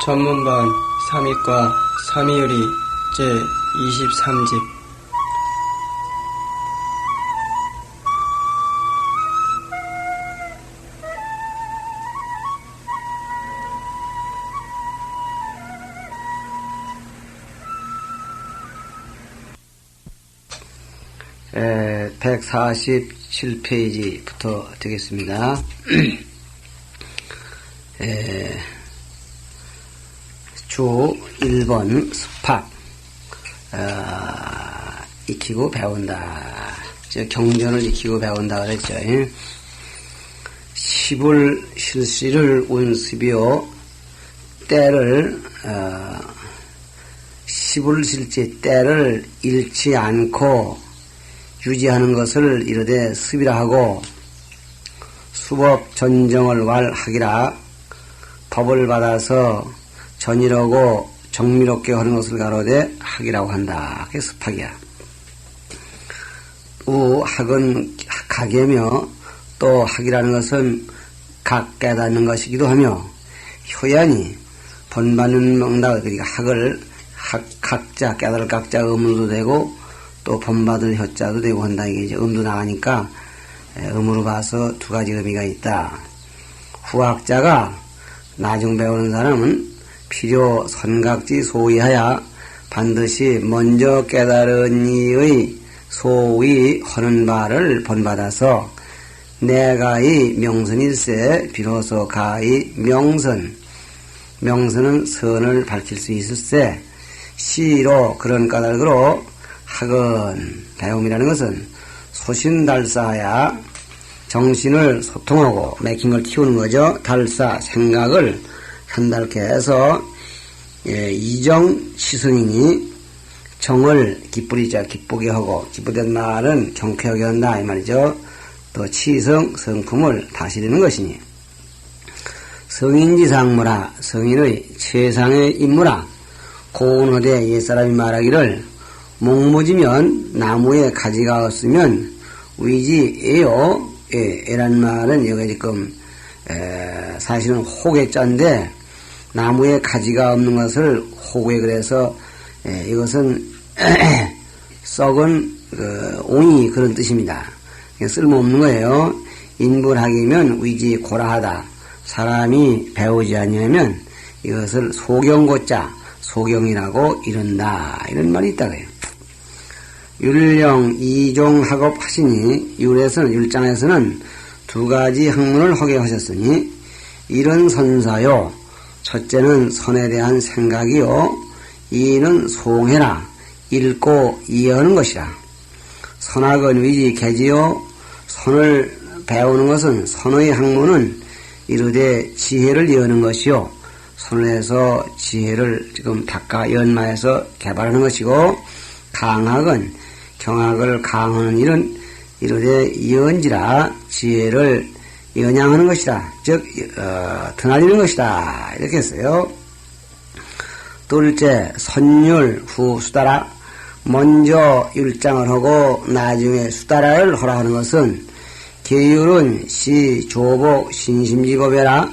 전문반 3위과 3위유리 제23집 에, 147페이지부터 되겠습니다. 주 1번 습학 익히고 배운다. 경전을 익히고 배운다 그랬죠. 시불 실시를 운습이요 때를 시불실지 때를 잃지 않고 유지하는 것을 이르되 습이라 하고 수법 전정을 왈하기라. 법을 받아서 전이라고 정밀롭게 하는 것을 가로되 학이라고 한다. 그게 습학이야. 학은 각이며 또 학이라는 것은 각 깨닫는 것이기도 하며 효연이 본받는 명다. 그러니까 학을 각자 깨달을 각자 음으로도 되고 또 본받을 효자도 되고 한다. 이게 이제 음도 나가니까 음으로 봐서 두 가지 의미가 있다. 후학자가 나중 배우는 사람은 필요 선각지 소위하여 반드시 먼저 깨달은 이의 소위 하는 바를 본받아서 내가의 명선일세 비로소 가의 명선은 선을 밝힐 수 있을세. 시로 그런 까닭으로 학은 배움이라는 것은 소신달사야 정신을 소통하고 맥힌 걸 키우는 거죠. 달사 생각을 현달케 해서 이정시성이니 정을 기쁘게 하고 기쁘된 말은 경쾌하게 한다 이 말이죠. 또 치성 성품을 다스리는 것이니 성인지상무라 성인의 최상의 인무라. 고운하되 옛사람이 말하기를 목무지면 나무에 가지가 없으면 위지에요. 에란 말은 여기 지금 사실은 호객자인데 나무에 가지가 없는 것을 호객 그래서 이것은 썩은 옹이 그런 뜻입니다. 쓸모없는 거예요. 인불학이면 위지 고라하다. 사람이 배우지 아니하면 이것을 소경고자 소경이라고 이른다. 이런 말이 있다고요. 율령 이종학업 하시니 율장에서는 두 가지 학문을 하게 하셨으니 일은 선사요. 첫째는 선에 대한 생각이요. 이는 송해라. 읽고 이해하는 것이라. 선학은 위지 개지요. 선을 배우는 것은 선의 학문은 이르되 지혜를 이하는 것이요. 선을 해서 지혜를 지금 닦아 연마해서 개발하는 것이고 강학은 경학을 강하는 일은 이르되 연지라 지혜를 연양하는 것이다. 즉 드날리는 것이다. 이렇게 했어요. 둘째 선율 후 수다라. 먼저 율장을 하고 나중에 수다라를 하라 하는 것은 계율은 시 조복 신심지법이라.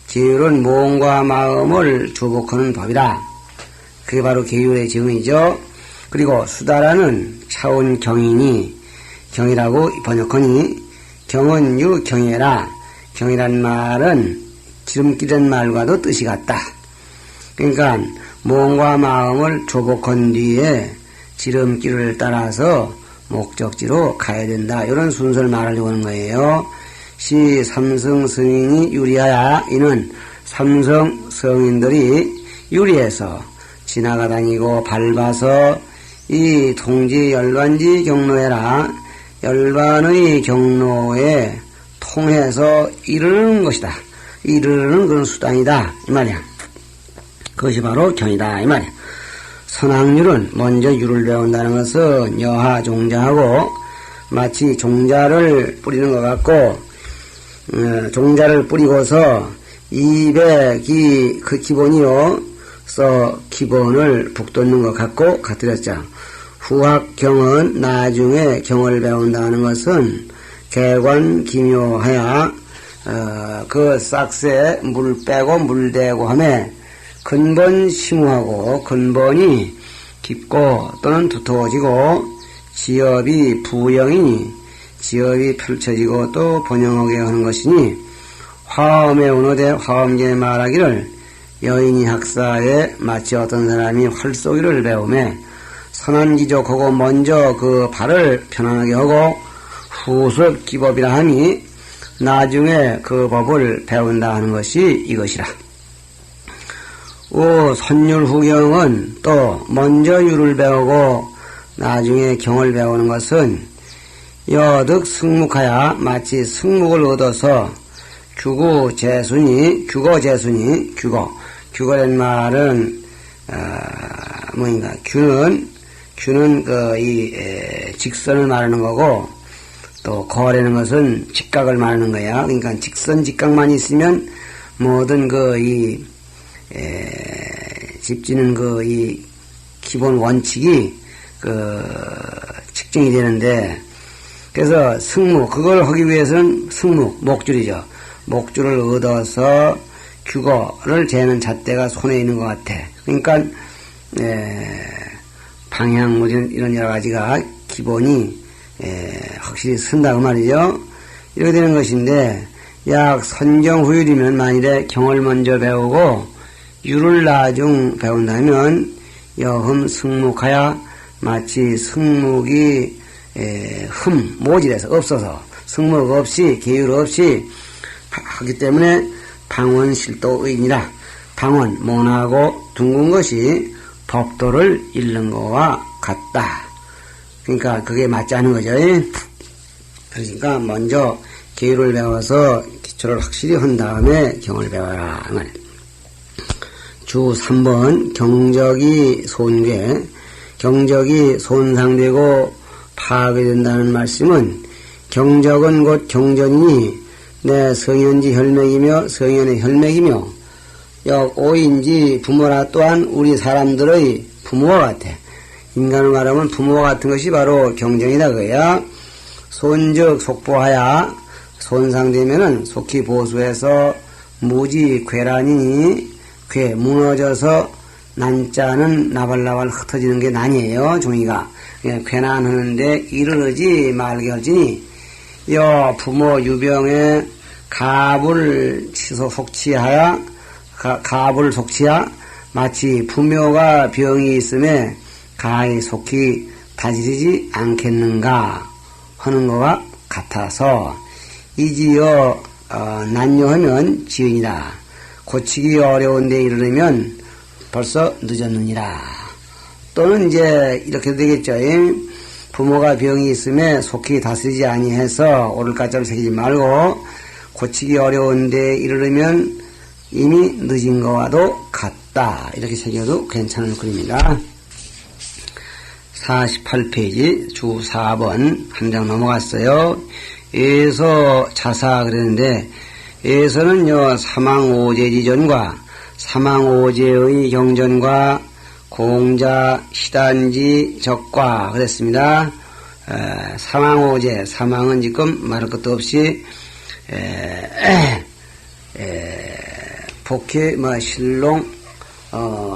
계율은 몸과 마음을 조복하는 법이라. 그게 바로 계율의 정의죠. 그리고 수다라는 차원 경이니 경이라고 번역하니 경은 유경이라. 경이란 말은 지름길이란 말과도 뜻이 같다. 그러니까 몸과 마음을 조복한 뒤에 지름길을 따라서 목적지로 가야 된다. 이런 순서를 말하려고 하는 거예요. 시 삼성 성인이 유리하야. 이는 삼성 성인들이 유리해서 지나가다니고 밟아서 이 통지 열반지 경로해라. 열반의 경로에 통해서 이르는 것이다. 이르는 그런 수단이다. 이 말이야. 그것이 바로 경이다. 이 말이야. 선학률은 먼저 율을 배운다는 것은 여하 종자하고 마치 종자를 뿌리는 것 같고 종자를 뿌리고서 입에 그 기본이요. 기본을 북돋는 것 같고 같으렸죠. 후학경은 나중에 경을 배운다는 것은 개관 기묘하야 그 싹새 물 빼고 물 대고 하며 근본 심우하고 근본이 깊고 또는 두터워지고 지엽이 부영이니 지엽이 펼쳐지고 또 번영하게 하는 것이니 화엄에 운호되 화엄계에 말하기를 여인이 학사에 마치 어떤 사람이 활쏘기를 배우매 선한 기족하고 먼저 그 발을 편안하게 하고 후습 기법이라 하니 나중에 그 법을 배운다 하는 것이 이것이라. 선율후경은 또 먼저 율을 배우고 나중에 경을 배우는 것은 여득 승묵하야 마치 승묵을 얻어서 규거제순이 규거란 말은 뭐인가 규는 직선을 말하는 거고 또 거라는 것은 직각을 말하는 거야. 그러니까 직선 직각만 있으면 모든 집지는 이 기본 원칙이 측정이 되는데, 그래서 승무, 그걸 하기 위해서는 승무, 목줄이죠. 목줄을 얻어서 규거를 재는 잣대가 손에 있는 것 같아. 그러니까, 방향, 이런 여러 가지가 기본이, 확실히 쓴다고 말이죠. 이렇게 되는 것인데, 약 선정후율이면 만일에 경을 먼저 배우고, 율을 나중 배운다면, 여흠 승묵하야 마치 승묵이 모질해서 없어서 승묵 없이 계율 없이 하기 때문에 방언실도의니라. 방언 모나고 둥근 것이 법도를 잃는 것과 같다. 그러니까 그게 맞지 않은 거죠. 그러니까 먼저 계율을 배워서 기초를 확실히 한 다음에 경을 배워라. 주 3번 경적이 손괴, 경적이 손상되고 파괴된다는 말씀은 경적은 곧 경전이니 내 성현지 혈맥이며 성현의 혈맥이며 역오인지 부모라 또한 우리 사람들의 부모와 같아. 인간을 말하면 부모와 같은 것이 바로 경전이다 그야. 손즉 속보하야 손상되면은 속히 보수해서 무지 괴란이니 괴 무너져서 난자는 나발나발 흩어지는 게 난이에요. 종이가 괴난하는데 이르르지 말게 할지니 여 부모 유병에 갑을 속치하야 갑을 속치하 마치 부묘가 병이 있음에 가히 속히 다스리지 않겠는가 하는 것과 같아서 이지여 난요하면 지은이다. 고치기 어려운 데 이르려면 벌써 늦었느니라. 또는 이제 이렇게 되겠죠. 부모가 병이 있음에 속히 다스리지 아니해서 오를가짜를 새기지 말고 고치기 어려운 데 이르려면 이미 늦은 것과도 같다. 이렇게 새겨도 괜찮을 글입니다. 48페이지 주 4번 한 장 넘어갔어요. 에서 자사 그랬는데 에서는요 사망오제지전과 사망오제의 경전과 공자 시단지 적과 그랬습니다. 사망오제 사망은 지금 말할 것도 없이 복해 신롱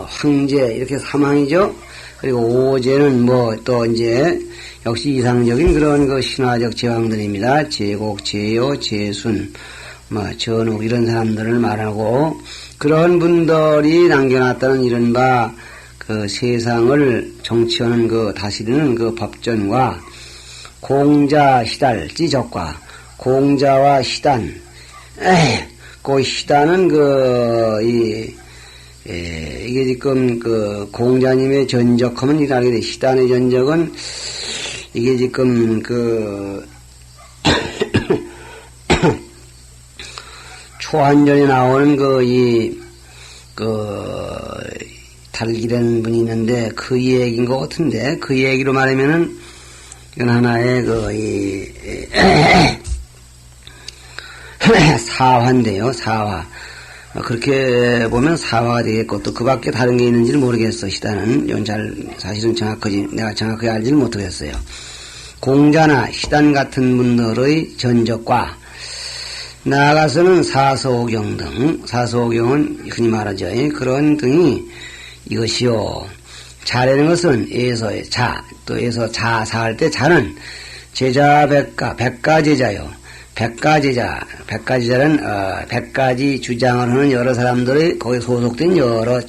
황제 이렇게 사망이죠. 그리고 오제는 또 이제 역시 이상적인 그런 신화적 제왕들입니다. 제곡, 제요, 제순, 전욱 이런 사람들을 말하고 그런 분들이 남겨놨다는 이른바 그 세상을 정치하는 다스리는 법전과 공자 시달 지적과 공자와 시단 그 시단은 이게 지금 공자님의 전적하면 이라게 돼. 시단의 전적은 이게 지금 초한전에 나오는 달기라는 분이 있는데 그 얘기인 것 같은데 그 얘기로 말하면은 이건 하나의 사화인데요. 사화. 그렇게 보면 사화가 되겠고 또 그 밖에 다른 게 있는지는 모르겠어. 시단은 이건 사실은 내가 정확하게 알지는 못하겠어요. 공자나 시단 같은 분들의 전적과 나아가서는 사서오경 등, 사서오경은 흔히 말하죠. 그런 등이 이것이요. 자라는 것은 에서의 자, 또 에서 자사할 때 자는 제자 백가제자요. 백가제자는 100가지 주장을 하는 여러 사람들이 거기에 소속된 여러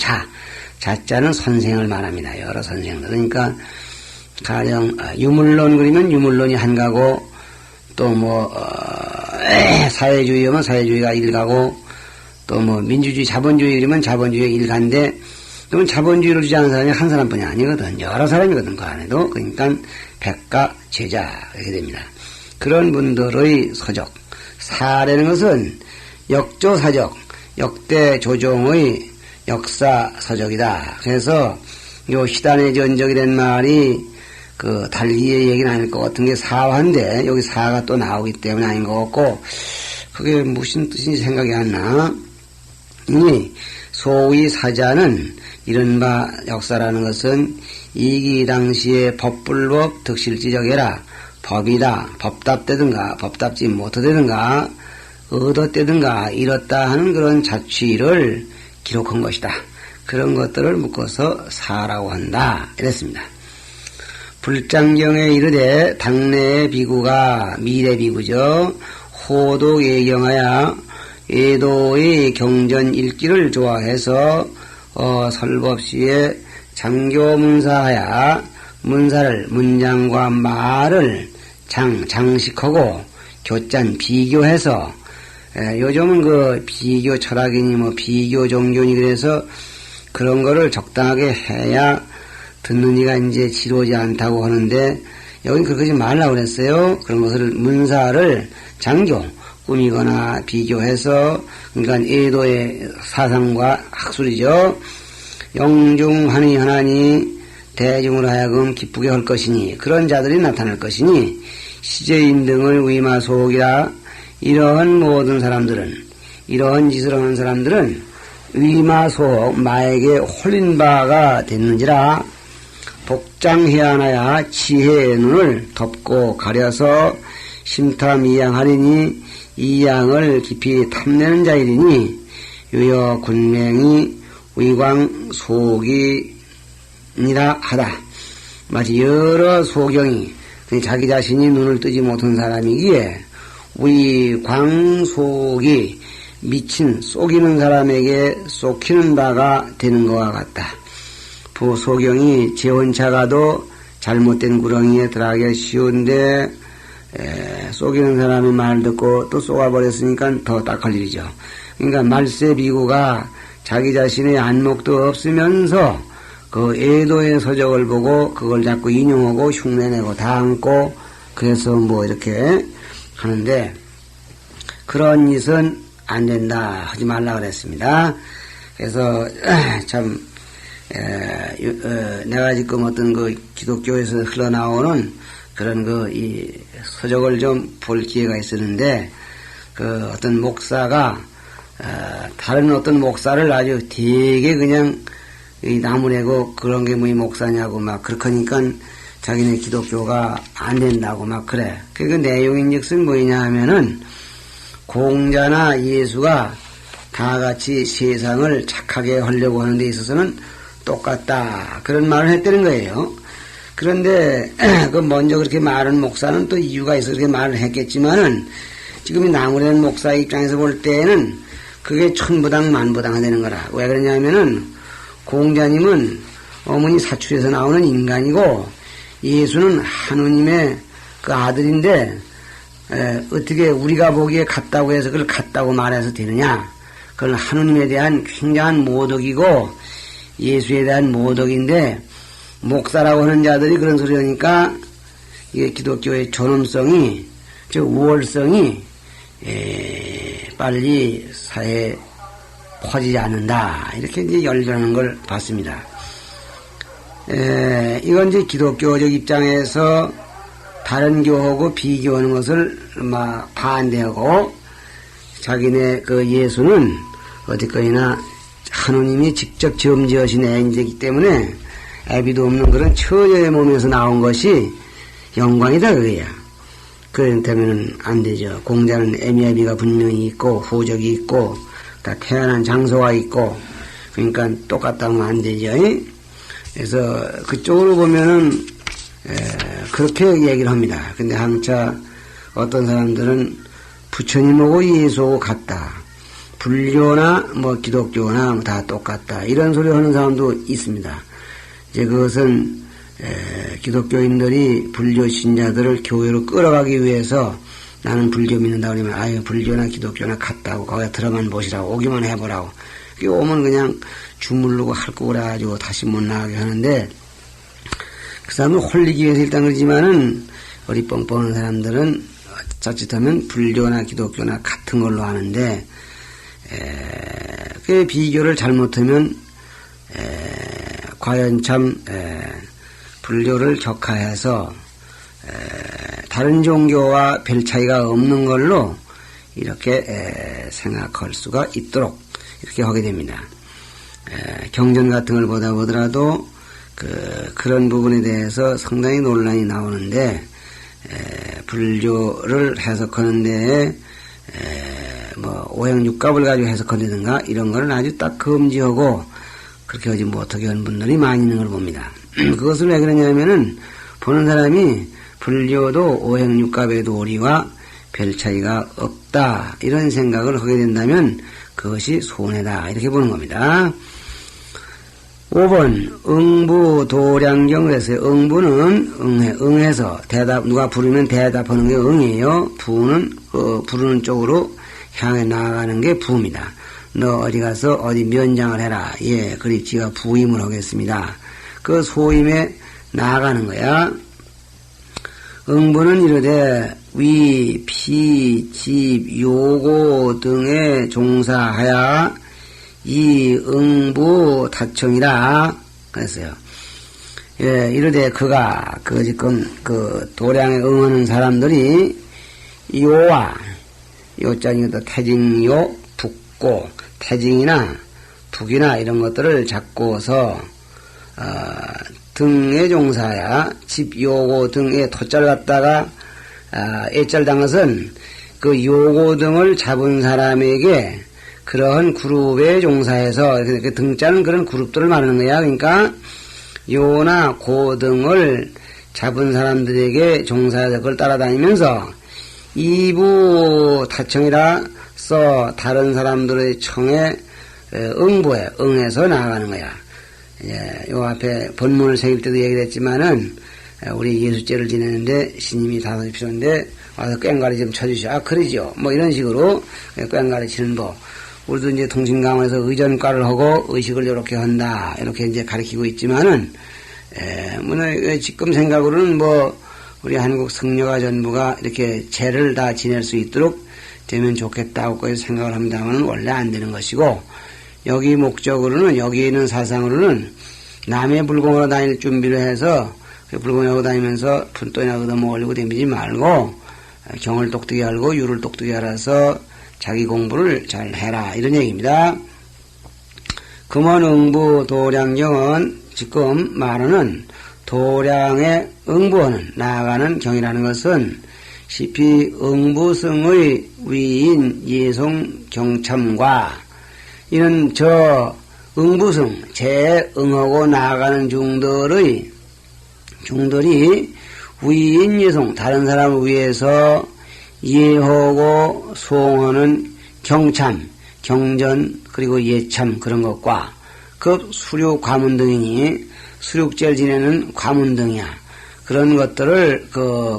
자자는 선생을 말합니다. 여러 선생들. 그러니까 가령 유물론 그리면 유물론이 한 가고, 또 사회주의면 사회주의가 일가고, 또 민주주의 자본주의 그러면 자본주의 일가인데, 그러면 자본주의를 주장하는 사람이 한 사람뿐이 아니거든. 여러 사람이거든, 그 안에도. 그러니까 백가 제자 이렇게 됩니다. 그런 분들의 서적. 사라는 것은 역조사적, 역대 조종의 역사 서적이다. 그래서 요 시단의 전적이라는 말이 달기의 얘기는 아닐 것 같은 게 사화인데, 여기 사가 또 나오기 때문에 아닌 것 같고, 그게 무슨 뜻인지 생각이 안 나. 소위 사자는 이른바 역사라는 것은 이기 당시에 법불법 득실지적해라. 법이다. 법답되든가 법답지 못하되든가 얻었되든가 이렇다 하는 그런 자취를 기록한 것이다. 그런 것들을 묶어서 사라고 한다. 이랬습니다. 불장경에 이르되 당내의 비구가 미래 비구죠. 호도 예경하여 예도의 경전 읽기를 좋아해서 설법시에 장교문사하여 문사를 문장과 말을 장식하고 교짠 비교해서 요즘은 비교 철학이니 비교 종교니 그래서 그런 거를 적당하게 해야 듣는 이가 이제 지루하지 않다고 하는데 여긴 그러지 말라고 그랬어요. 그런 것을 문사를 장교 꾸미거나 비교해서 그러니까 예도의 사상과 학술이죠. 영중하니 하나니 대중으로 하여금 기쁘게 할 것이니 그런 자들이 나타날 것이니 시제인 등을 위마소옥이라 이러한 모든 사람들은 이러한 짓을 하는 사람들은 위마소옥 마에게 홀린 바가 됐는지라 복장해야 하나야 지혜의 눈을 덮고 가려서 심탐이양하리니 이양을 깊이 탐내는 자이리니 유여 군명이 위광소옥이니라 하다. 마치 여러 소경이 자기 자신이 눈을 뜨지 못한 사람이기에 위광속이 미친 쏘기는 사람에게 쏘키는 바가 되는 것과 같다. 부소경이 제 혼자 가도 잘못된 구렁이에 들어가기 쉬운데 쏘기는 사람의 말 듣고 또 쏘아버렸으니까 더 딱할 일이죠. 그러니까 말세 비구가 자기 자신의 안목도 없으면서 그 애도의 서적을 보고 그걸 자꾸 인용하고 흉내내고 담고 그래서 이렇게 하는데 그런 짓은 안 된다 하지 말라 그랬습니다. 그래서 참 내가 지금 어떤 기독교에서 흘러나오는 그런 이 서적을 좀 볼 기회가 있었는데 어떤 목사가 다른 어떤 목사를 아주 되게 그냥 나무래고 그런 게 목사냐고 그렇게 하니까 자기네 기독교가 안 된다고 그래. 그 내용인즉슨 뭐냐 하면은 공자나 예수가 다 같이 세상을 착하게 하려고 하는 데 있어서는 똑같다. 그런 말을 했다는 거예요. 그런데 먼저 그렇게 말한 목사는 또 이유가 있어서 그렇게 말을 했겠지만은 지금 이 나무래는 목사 입장에서 볼 때는 그게 천부당 만부당 되는 거라. 왜 그러냐면은 공자님은 어머니 사출에서 나오는 인간이고 예수는 하느님의 그 아들인데 어떻게 우리가 보기에 같다고 해서 그걸 같다고 말해서 되느냐. 그건 하느님에 대한 굉장한 모독이고 예수에 대한 모독인데 목사라고 하는 자들이 그런 소리 하니까 이게 기독교의 존엄성이 즉 우월성이 빨리 사회에 퍼지지 않는다. 이렇게 이제 열려는 걸 봤습니다. 이건 이제 기독교적 입장에서 다른 교하고 비교하는 것을 반대하고 자기네 예수는 어디까지나 하느님이 직접 점지하신 애인이기 때문에 애비도 없는 그런 처녀의 몸에서 나온 것이 영광이다 그거야. 그렇다면은 안 되죠. 공자는 애미애비가 분명히 있고, 후적이 있고, 다 태어난 장소가 있고, 그러니까 똑같다면 안 되죠. 그래서 그쪽으로 보면은, 그렇게 얘기를 합니다. 근데 한차 어떤 사람들은 부처님하고 예수하고 같다. 불교나 뭐 기독교나 다 똑같다. 이런 소리 하는 사람도 있습니다. 이제 그것은 기독교인들이 불교 신자들을 교회로 끌어가기 위해서 나는 불교 믿는다 그러면 아유 불교나 기독교나 같다고 거기에 들어만 보시라고 오기만 해보라고 오면 그냥 주물르고 핥고 그래가지고 다시 못 나가게 하는데 그 사람을 홀리기 위해서 일단 그러지만은 어리 뻥뻥한 사람들은 자칫하면 불교나 기독교나 같은 걸로 하는데 그 비교를 잘못하면 과연 참 불교를 격하해서 다른 종교와 별 차이가 없는 걸로 이렇게 생각할 수가 있도록 이렇게 하게 됩니다. 경전 같은 걸 보다 보더라도 그런 부분에 대해서 상당히 논란이 나오는데 불교를 해석하는 데에 뭐 오행육갑을 가지고 해석한다든가 이런 거는 아주 딱 금지하고 그렇게 하지 못하게 하는 분들이 많이 있는 걸 봅니다. 그것을 왜 그러냐면은 보는 사람이 불교도 오행육갑의 도리와 별 차이가 없다 이런 생각을 하게 된다면 그것이 손해다 이렇게 보는 겁니다. 5번 응부도량경을 했어요. 응부는 응해서 대답 누가 부르면 대답하는 게 응이에요. 부는 부르는 쪽으로 향해 나아가는 게 부입니다. 너 어디 가서 어디 면장을 해라. 예, 그리 지가 부임을 하겠습니다. 그 소임에 나아가는 거야. 응부는 이르되 위, 피, 집, 요고 등에 종사하여 이 응부 타청이라 그랬어요. 예, 이르되 그가 지금 도량에 응하는 사람들이 요와 요자니도 태징요 북고 태징이나 북이나 이런 것들을 잡고서 등에 종사야 집 요고 등에 토자를 갖다가 애짤당 것은 그 요고 등을 잡은 사람에게 그러한 그룹에 종사해서 그 등자는 그런 그룹들을 말하는 거야. 그러니까 요나 고 등을 잡은 사람들에게 종사해서 그걸 따라다니면서 이부 타청이라 써 다른 사람들의 청에 응부에 응해서 나아가는 거야. 예, 요 앞에 본문을 새길 때도 얘기를 했지만은 우리 예수제를 지내는데 스님이 5시 필요한데 와서 꽹가리 좀 쳐주시오. 아 그러지요. 뭐 이런 식으로 꽹가리 치는 법. 우리도 이제 통신강원에서 의전과를 하고 의식을 이렇게 한다. 이렇게 이제 가르치고 있지만은 지금 생각으로는 뭐 우리 한국 성녀가 전부가 이렇게 제를 다 지낼 수 있도록 되면 좋겠다고 생각을 합니다만 원래 안 되는 것이고 여기 목적으로는 여기 있는 사상으로는 남의 불공하러 다닐 준비를 해서 불공하고 다니면서 푼돈이나 얻어먹으려고 댕기지 말고 경을 똑똑히 알고 유를 똑똑히 알아서 자기 공부를 잘 해라 이런 얘기입니다. 금원응부 도량경은 지금 말하는 도량에 응부하는 나아가는 경이라는 것은 시피 응부성의 위인 예송 경참과 이는 저 응부성 재응하고 나아가는 중들이 위인 예송 다른 사람을 위해서 예하고 소원하는 경참, 경전 그리고 예참 그런 것과 그 수륙 과문 등이니 수륙제를 지내는 과문 등이야. 그런 것들을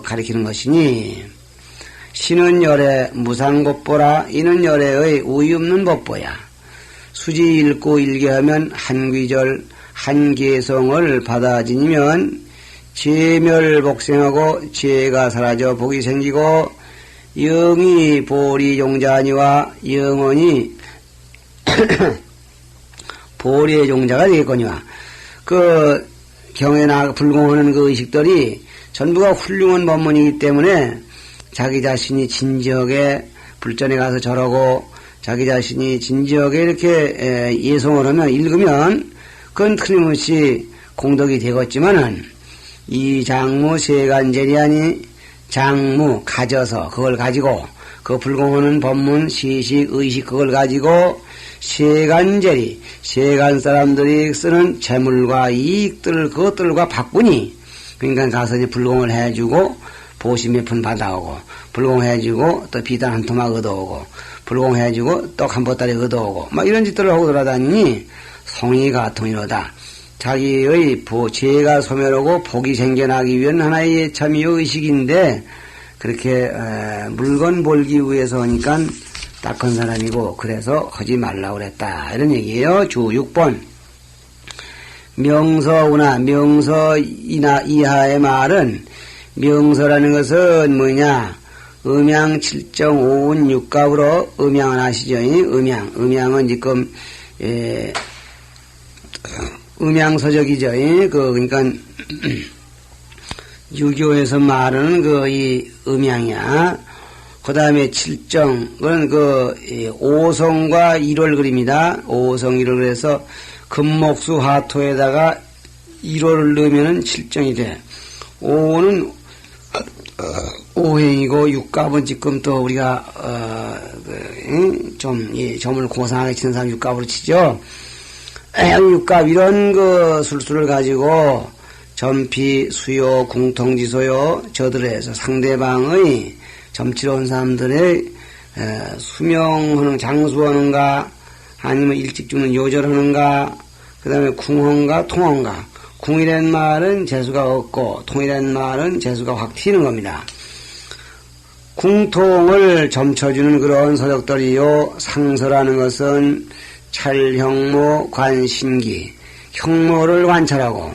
가리키는 것이니 신은 열애 무상법보라 이는 열애의 우위 없는 법보야. 수지 읽고 일개하면 한귀절 한개성을 받아 지니면 죄멸복생하고 죄가 사라져 복이 생기고 영이 보리 종자니와 영원히 보리의 종자가 되겠거니와 그 경에 불공하는 그 의식들이 전부가 훌륭한 법문이기 때문에 자기 자신이 진지하게 불전에 가서 절하고 자기 자신이 진지하게 이렇게 예송을 하면 읽으면 그건 틀림없이 공덕이 되겠지만은 이 장무 세간절이 아니 장무 가져서 그걸 가지고 그 불공하는 법문 시식 의식 그걸 가지고 세간제리 세간 사람들이 쓰는 재물과 이익들을 그것들과 바꾸니 그러니까 가서 이제 불공을 해주고 보시 몇 푼 받아오고 불공해주고 또 비단 한 토막 얻어오고 불공해주고 떡 한 보따리 얻어오고 막 이런 짓들을 하고 돌아다니니 성의가 통이로다. 자기의 죄가 소멸하고 복이 생겨나기 위한 하나의 참 의식인데 그렇게 물건 벌기 위해서 하니까 딱한 사람이고 그래서 하지 말라고 그랬다. 이런 얘기예요. 주 6번. 명서우나 명서이나 이하의 말은 명서라는 것은 뭐냐? 음양 7.5운 6갑으로 음양을 아시죠? 음양은 지금 음양서적이죠. 그러니까 유교에서 말하는 이 음양이야. 그 다음에 7정, 그건 5성과 1월 그립니다. 5성 1월 그래서 금목수 화토에다가 1월을 넣으면은 7정이 돼. 5는 오행이고 6갑은 지금 또 우리가 점을 고상하게 치는 사람 6갑으로 치죠. 6갑 이런 술수를 가지고 점피, 수요, 궁통지소요 저들에서 상대방의 점치러 온 사람들의 수명하는 장수하는가 아니면 일찍 죽는 요절하는가 그 다음에 궁헌가 통헌가 궁이라는 말은 재수가 없고 통이라는 말은 재수가 확 튀는 겁니다. 궁통을 점쳐주는 그런 서적들이요. 상서라는 것은 찰형모 관신기 형모를 관찰하고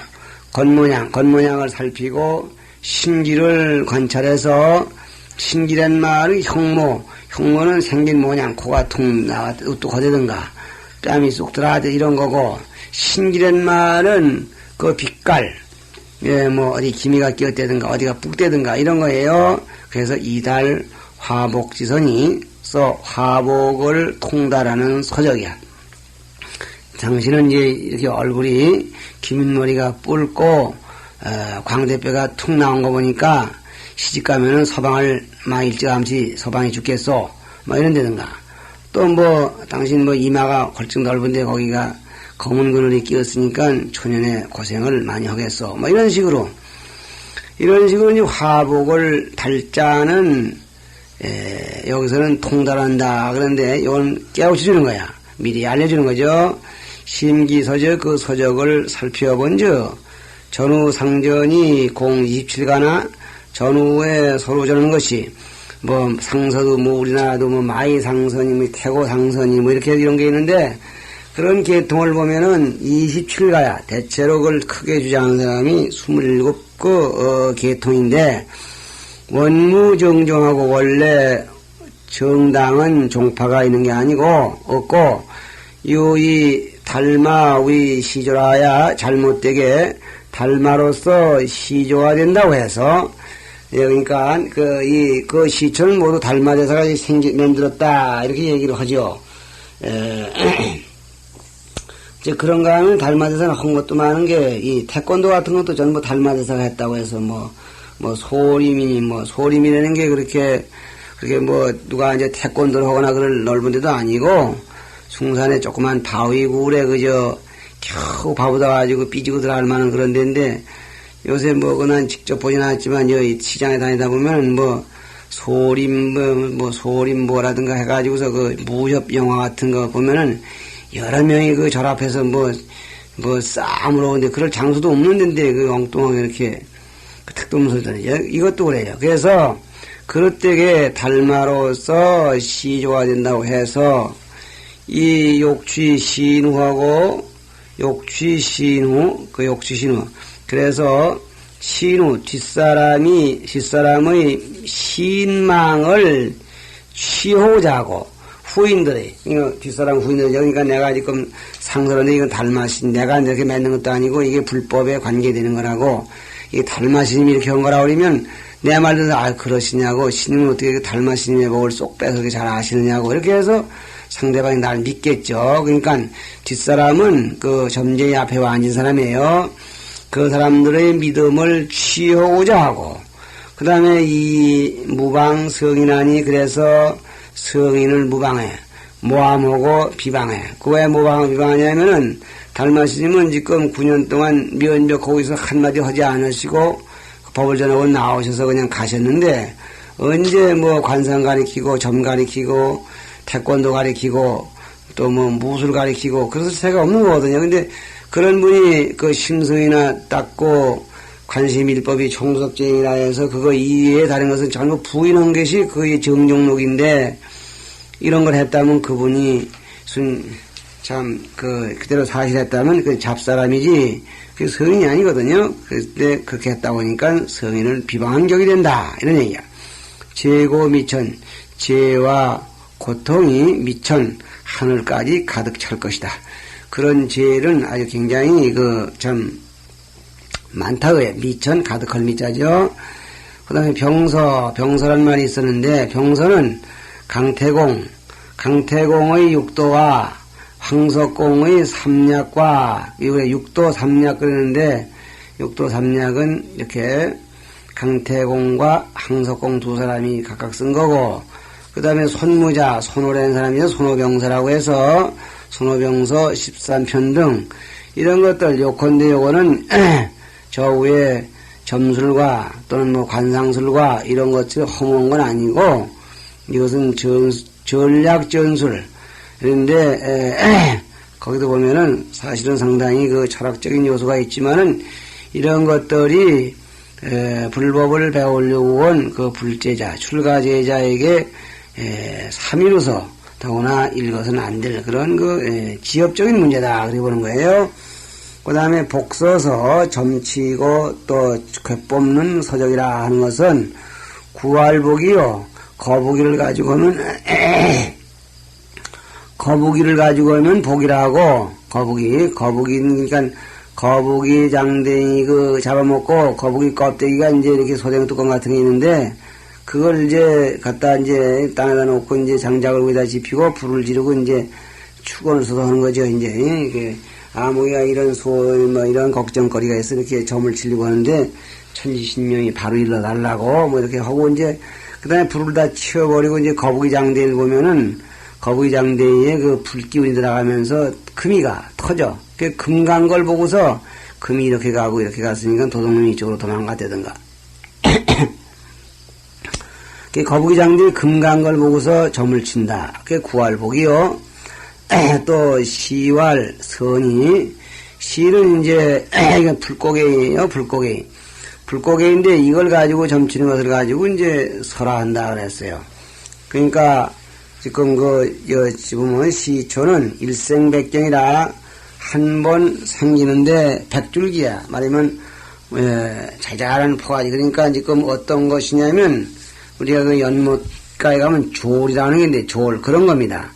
겉모양을 살피고 신기를 관찰해서 신기란 말은 형모는 생긴 모양 코가 퉁 나와 우뚝하다든가 뺨이 쑥 들어가듯 이런 거고 신기란 말은 그 빛깔 어디 기미가 끼었다든가 어디가 푹대든가 이런 거예요. 그래서 이달 화복지선이 써 화복을 통달하는 서적이야. 당신은 이제 이렇게 얼굴이 기민머리가 뿔고 광대뼈가 툭 나온 거 보니까 시집가면은 서방을 많이 일찌감치 서방이 죽겠소 이런 데든가 또 당신 이마가 걸쭉 넓은데 거기가 검은 그늘이 끼었으니까 초년에 고생을 많이 하겠소 이런 식으로 이제 화복을 달자는 여기서는 통달한다 그런데 이건 깨우쳐주는 거야. 미리 알려주는 거죠. 심기서적 그 서적을 살펴본즉 전후상전이 공 27가나 전후에 서로 저는 것이 상서도 우리나라도 마이상선이 태고상선이 이렇게 이런 게 있는데 그런 계통을 보면은 27가야 대체로 그걸 크게 주장하는 사람이 27그 계통인데 원무정정하고 원래 정당은 종파가 있는 게 아니고 없고 이 달마 위 시조라야 잘못되게 달마로서 시조가 된다고 해서 그러니까 그 시초는 모두 달마대사가 만들었다 이렇게 얘기를 하죠. 이제 그런가 하면 달마대사는 한 것도 많은 게 이 태권도 같은 것도 전부 달마대사가 했다고 해서 소림이라는 게 그렇게 누가 이제 태권도를 하거나 그럴 넓은 데도 아니고 숭산에 조그만 바위굴에 겨우 바보다 가지고 삐지고 들어갈 만한 그런 데인데 요새 그난 직접 보진 않았지만 여기 시장에 다니다 보면 소림보라든가 해가지고서 그 무협 영화 같은 거 보면은 여러 명이 절 앞에서 싸움으로 오는데 그럴 장소도 없는 데인데 엉뚱하게 이렇게 특동소리 다니죠. 이것도 그래요. 그래서 그릇되게 달마로서 시조가 된다고 해서 이 욕취신후하고 욕취신후 그래서 신후 뒷사람의 신망을 취하고자 하고 후인들이 뒷사람 후인들 그러니까 내가 지금 상설인데 이건 달마신 내가 이렇게 맺는 것도 아니고 이게 불법에 관계되는 거라고 이게 달마신님이 이렇게 한 거라고 그러면 내 말도 그러시냐고 신님은 어떻게 달마신님의 법을 쏙 빼서 그렇게 잘 아시느냐고 이렇게 해서 상대방이 날 믿겠죠. 그러니까 뒷사람은 점쟁이 앞에 앉은 사람이에요. 그 사람들의 믿음을 취하고자 하고 그 다음에 이 무방 성인하니 그래서 성인을 무방해. 모함하고 비방해. 그 왜 모방하고 비방하냐면은 달마스님은 지금 9년 동안 면벽 거기서 한마디 하지 않으시고 법을 전하고 나오셔서 그냥 가셨는데 언제 뭐 관상 가리키고 점 가리키고 태권도 가리키고 또 뭐 무술 가리키고 그래서 새가 없는 거거든요. 근데 그런 분이 그 심성이나 닦고 관심일법이 총석쟁이라 해서 그거 이외에 다른 것은 전부 부인한 것이 그의 정종록인데 이런 걸 했다면 그분이 그대로 사실했다면 그 잡사람이지 그 성인이 아니거든요. 그때 그렇게 했다고 하니까 성인을 비방한 격이 된다. 이런 얘기야. 죄고 미천, 죄와 고통이 미천, 하늘까지 가득 찰 것이다. 그런 죄는 아주 굉장히 많다고요. 미천, 가득할 미자죠. 그 다음에 병서란 말이 있었는데, 병서는 강태공의 육도와 황석공의 삼략과, 이거 육도 삼략 그러는데, 육도 삼략은 이렇게 강태공과 황석공 두 사람이 각각 쓴 거고, 그 다음에 손무자, 손오라는 사람이죠. 손오병서라고 해서, 손오병서 13편 등, 이런 것들, 요컨대 요거는, 저 위에 점술과 또는 뭐 관상술과 이런 것들이 허무한 건 아니고, 이것은 전략전술. 그런데, 거기도 보면은 사실은 상당히 그 철학적인 요소가 있지만은, 이런 것들이, 불법을 배우려고 온 그 불제자, 출가제자에게, 삼위로서 더구나 읽어서는 안 될 그런 지엽적인 문제다. 그렇게 보는 거예요. 그 다음에 복서서, 점치고 또 궤뽑는 서적이라 하는 것은 구활복이요. 거북이를 가지고는 복이라고, 그러니까 거북이 장댕이 잡아먹고 거북이 껍데기가 이제 이렇게 소생 뚜껑 같은 게 있는데 그걸 이제 갖다 이제 땅에다 놓고 이제 장작을 위에다 지피고 불을 지르고 이제 축원을 써서 하는 거죠. 이제 이게 아무야 이런 이런 걱정거리가 있어 이렇게 점을 치려고 하는데 천지신명이 바로 일러달라고 뭐 이렇게 하고 이제 그다음에 불을 다 치워버리고 이제 거북이 장대를 보면은 거북이 장대에 그 불기운이 들어가면서 금이가 터져. 그 금 간 걸 보고서 금이 이렇게 가고 이렇게 갔으니까 도둑놈이 이쪽으로 도망갔다든가. 그 거북이 장대에 금 간 걸 보고서 점을 친다. 그게 구활복이요. 또 시활, 선이. 시는 이제 이건 불고개예요. 불고개인데 이걸 가지고 점치는 것을 가지고 이제 설화한다 그랬어요. 그러니까 지금 지금 시초는 일생백경이라 한 번 생기는데 백줄기야. 말하면 자잘한 포가지. 그러니까 지금 어떤 것이냐면 우리가 그 연못가에 가면 조울이라는 게 있는데 조울 그런 겁니다.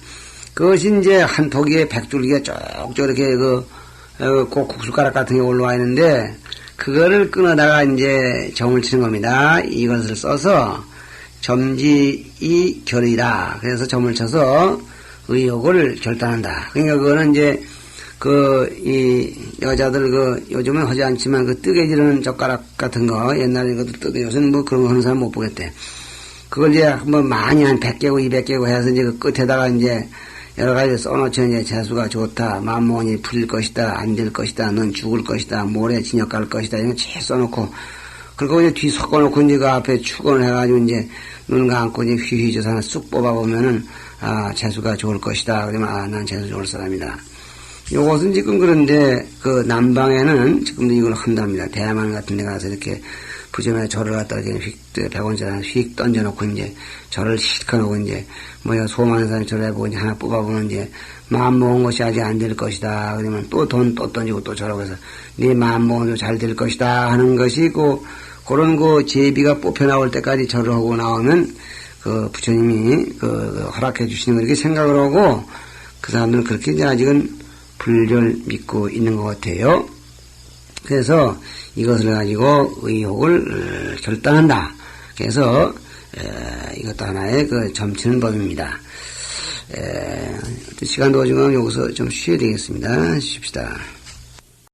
그것이 이제 한 포기에 백줄기가 쪽쪽 이렇게 꼭 국숫가락 같은 게 올라와 있는데 그거를 끊어다가 이제 점을 치는 겁니다. 이것을 써서 점지이 결의다. 그래서 점을 쳐서 의욕을 결단한다. 그러니까 그거는 이제 이 여자들 요즘은 하지 않지만 뜨개지르는 젓가락 같은 거 옛날에 그것도 뜨개 요새는 뭐 그런 거 하는 사람 못 보겠대. 그걸 이제 한번 많이 한 100개고 200개고 해서 이제 그 끝에다가 이제 여러 가지 써놓죠. 이제 재수가 좋다. 만mon이 풀릴 것이다. 안 될 것이다. 넌 죽을 것이다. 모래 진역 갈 것이다. 이런 거 제 써놓고 그리고 이제 뒤 섞어놓고 이제 그 앞에 축원을 해가지고 이제 눈 감고 이제 휘휘져서 하나 쑥 뽑아보면은 재수가 좋을 것이다. 그러면 난 재수 좋을 사람이다. 요것은 지금 그런데 남방에는 지금도 이걸 한답니다. 대야만 같은 데 가서 이렇게 부점에 절을 갖다가 이렇게 100원짜리 휙 던져놓고 이제 절을 시켜놓고 이제 소망하는 사람이 절을 해보고 이제 하나 뽑아보면 이제 마음 먹은 것이 아직 안 될 것이다. 그러면 또 돈 또 던지고 또 절하고 해서 네 마음 먹어도 잘 될 것이다 하는 것이 그런 제비가 뽑혀 나올 때까지 절을 하고 나오면 부처님이 허락해 주시는 거 이렇게 생각을 하고 그 사람들은 그렇게 이제 아직은 불교를 믿고 있는 것 같아요. 그래서 이것을 가지고 의욕을 결단한다. 그래서 이것도 하나의 점치는 법입니다. 시간도 오지만 여기서 좀 쉬어야 되겠습니다. 쉽시다.